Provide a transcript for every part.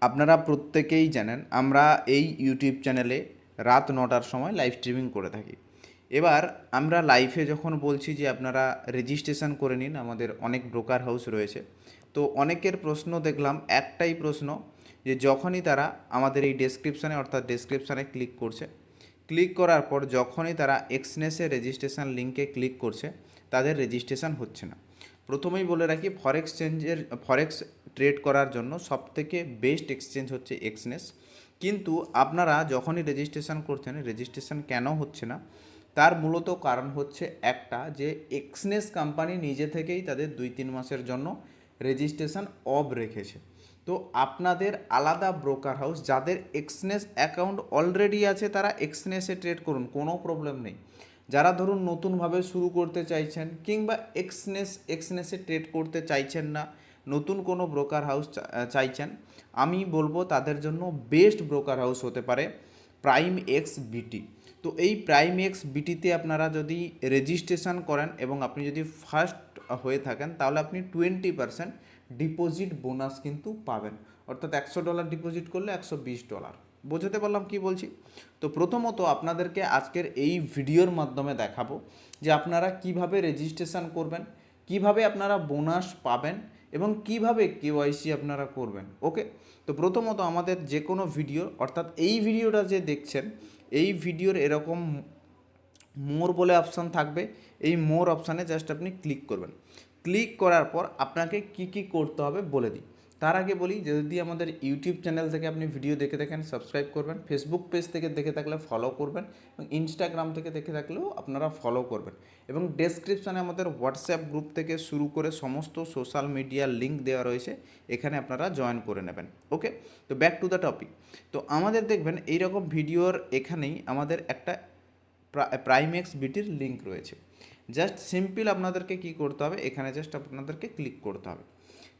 আপনারা প্রত্যেকেই জানেন আমরা এই ইউটিউব চ্যানেলে রাত 9টার সময় লাইভ স্ট্রিমিং করে থাকি। এবার আমরা লাইভে যখন বলছি যে আপনারা রেজিস্ট্রেশন করে নিন, আমাদের অনেক ব্রোকার হাউস রয়েছে, তো অনেকের প্রশ্ন দেখলাম, একটাই প্রশ্ন যে যখনই তারা আমাদের এই ডেসক্রিপশানে অর্থাৎ ডেসক্রিপশানে ক্লিক করছে, ক্লিক করার পর যখনই তারা এক্সনেসে রেজিস্ট্রেশন লিঙ্কে ক্লিক করছে তাদের রেজিস্ট্রেশন হচ্ছে না। প্রথমেই বলে রাখি, ফরেক্স ট্রেড করার জন্য সবথেকে বেস্ট এক্সচেঞ্জ হচ্ছে এক্সনেস। কিন্তু আপনারা যখনই রেজিস্ট্রেশন করছেন, রেজিস্ট্রেশন কেন হচ্ছে না তার মূলত কারণ হচ্ছে একটা, যে এক্সনেস কোম্পানি নিজে থেকেই তাদের 2-3 মাসের জন্য রেজিস্ট্রেশন অফ রেখেছে। তো আপনাদের আলাদা ব্রোকার হাউস, যাদের এক্সনেস অ্যাকাউন্ট অলরেডি আছে তারা এক্সনেসে ট্রেড করুন, কোনো প্রবলেম নেই। যারা ধরুন নতুনভাবে শুরু করতে চাইছেন কিংবা এক্সনেসে ট্রেড করতে চাইছেন না, নতুন কোনো ব্রোকার হাউস চাইছেন, আমি বলবো তাদের জন্য বেস্ট ব্রোকার হাউস হতে পারে প্রাইম এক্স বিটি। তো এই প্রাইম এক্স বিটিতে আপনারা যদি রেজিস্ট্রেশন করেন এবং আপনি যদি ফার্স্ট হয়ে থাকেন তাহলে আপনি 20% ডিপোজিট বোনাস কিন্তু পাবেন। অর্থাৎ $100 ডিপোজিট করলে $120। বোঝাতে পারলাম কি বলছি? তো প্রথমত আপনাদেরকে আজকের এই ভিডিওর মাধ্যমে দেখাবো যে আপনারা কিভাবে রেজিস্ট্রেশন করবেন, কিভাবে আপনারা বোনাস পাবেন এবং কিভাবে কেওয়াইসি আপনারা করবেন। ওকে, তো প্রথমত আমাদের যে কোনো ভিডিও, অর্থাৎ এই ভিডিওটা যে দেখছেন, এই ভিডিওর এরকম মোর বলে অপশান থাকবে, এই মোর অপশানে জাস্ট আপনি ক্লিক করবেন। ক্লিক করার পর আপনাকে কি কি করতে হবে বলে দিই। তার আগে বলি, যদি আমাদের ইউটিউব চ্যানেল থেকে আপনি ভিডিও দেখে থাকেন সাবস্ক্রাইব করবেন, ফেসবুক পেজ থেকে দেখে থাকলে ফলো করবেন এবং ইনস্টাগ্রাম থেকে দেখে থাকলেও আপনারা ফলো করবেন। এবং ডেসক্রিপশানে আমাদের হোয়াটসঅ্যাপ গ্রুপ থেকে শুরু করে সমস্ত সোশ্যাল মিডিয়ার লিঙ্ক দেওয়া রয়েছে, এখানে আপনারা জয়েন করে নেবেন। ওকে, তো ব্যাক টু দ্য টপিক। তো আমাদের দেখবেন এইরকম ভিডিওর এখানেই আমাদের একটা প্রাইম এক্স বিটির লিঙ্ক রয়েছে। জাস্ট সিম্পল আপনাদেরকে কি করতে হবে, এখানে জাস্ট আপনাদেরকে ক্লিক করতে হবে।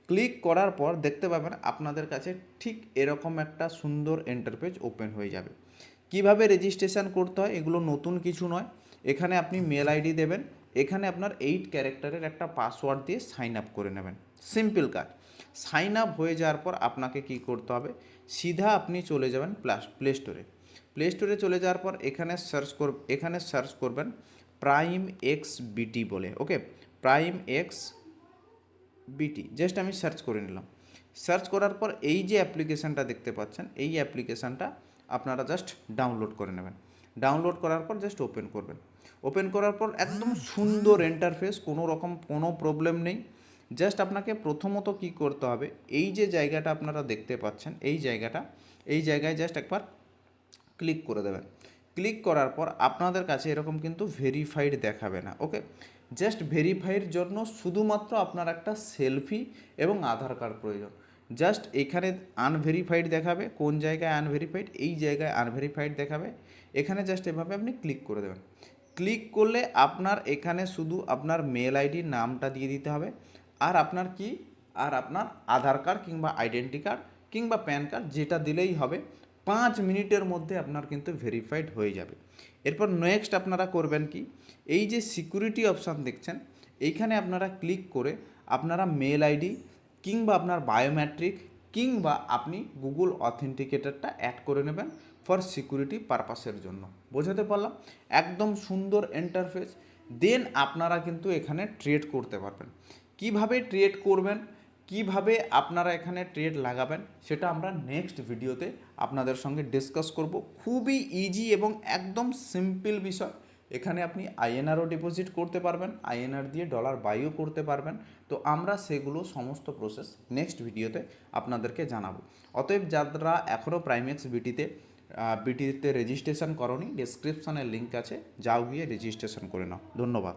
ক্লিক করার পর দেখতে পাবেন আপনাদের কাছে ঠিক এরকম একটা সুন্দর ইন্টারফেস ওপেন হয়ে যাবে। কিভাবে রেজিস্ট্রেশন করতে হয় এগুলো নতুন কিছু নয়। এখানে আপনি মেল আইডি দেবেন, এখানে আপনার 8 ক্যারেক্টারের একটা পাসওয়ার্ড দিয়ে সাইন আপ করে নেবেন। সিম্পল কাজ। সাইন আপ হয়ে যাওয়ার পর আপনাকে কি করতে হবে, সিধা আপনি চলে যাবেন প্লে স্টোরে। প্লে স্টোরে চলে যাওয়ার পর এখানে সার্চ করবেন প্রাইম এক্স বিটি বলে। ওকে, প্রাইম এক্স বিটি জাস্ট আমি সার্চ করে নিলাম। সার্চ করার পর এই যে অ্যাপ্লিকেশানটা দেখতে পাচ্ছেন, এই অ্যাপ্লিকেশানটা আপনারা জাস্ট ডাউনলোড করে নেবেন। ডাউনলোড করার পর জাস্ট ওপেন করবেন। ওপেন করার পর একদম সুন্দর ইন্টারফেস, কোনো রকম কোনো প্রবলেম নেই। জাস্ট আপনাকে প্রথমত কি করতে হবে, এই যে জায়গাটা আপনারা দেখতে পাচ্ছেন, এই জায়গায় জাস্ট একবার ক্লিক করে দেবেন। ক্লিক করার পর আপনাদের কাছে এরকম কিন্তু ভেরিফাইড দেখাবে না। ওকে, জাস্ট ভেরিফাইয়ের জন্য শুধুমাত্র আপনার একটা সেলফি এবং আধার কার্ড প্রয়োজন। জাস্ট এখানে আনভেরিফাইড দেখাবে, কোন জায়গায় আনভেরিফাইড, এই জায়গায় আনভেরিফাইড দেখাবে। এখানে জাস্ট এভাবে আপনি ক্লিক করে দেবেন। ক্লিক করলে আপনার এখানে শুধু আপনার মেল আইডির নামটা দিয়ে দিতে হবে, আর আপনার কি, আর আপনার আধার কার্ড কিংবা আইডেন্টি কার্ড কিংবা প্যান কার্ড যেটা দিলেই হবে। 5 মিনিটের মধ্যে আপনার কিন্তু ভেরিফাইড হয়ে যাবে। এরপর নেক্সট আপনারা করবেন কি, এই যে সিকিউরিটি অপশান দেখছেন, এইখানে আপনারা ক্লিক করে আপনারা মেল আইডি কিংবা আপনার বায়োমেট্রিক কিংবা আপনি গুগল অথেন্টিকেটরটা অ্যাড করে নেবেন ফর সিকিউরিটি পারপাসের জন্য। বোঝাতে পারলাম? একদম সুন্দর ইন্টারফেস। দেন আপনারা কিন্তু এখানে ট্রেড করতে পারবেন। কিভাবে ট্রেড করবেন, কিভাবে আপনারা এখানে ট্রেড লাগাবেন, সেটা আমরা নেক্সট ভিডিওতে আপনাদের সঙ্গে ডিসকাস করব। খুবই ইজি এবং একদম সিম্পল বিষয়। এখানে আপনি আইএনআরও ডিপোজিট করতে পারবেন, আইএনআর দিয়ে ডলার বাইও করতে পারবেন। তো আমরা সেগুলো সমস্ত প্রসেস নেক্সট ভিডিওতে আপনাদেরকে জানাবো। অতএব যারা এখনও প্রাইমেক্স বিটিতে রেজিস্ট্রেশন করনি, ডেসক্রিপশানে লিঙ্ক আছে, যাও গিয়ে রেজিস্ট্রেশন করে নাও। ধন্যবাদ।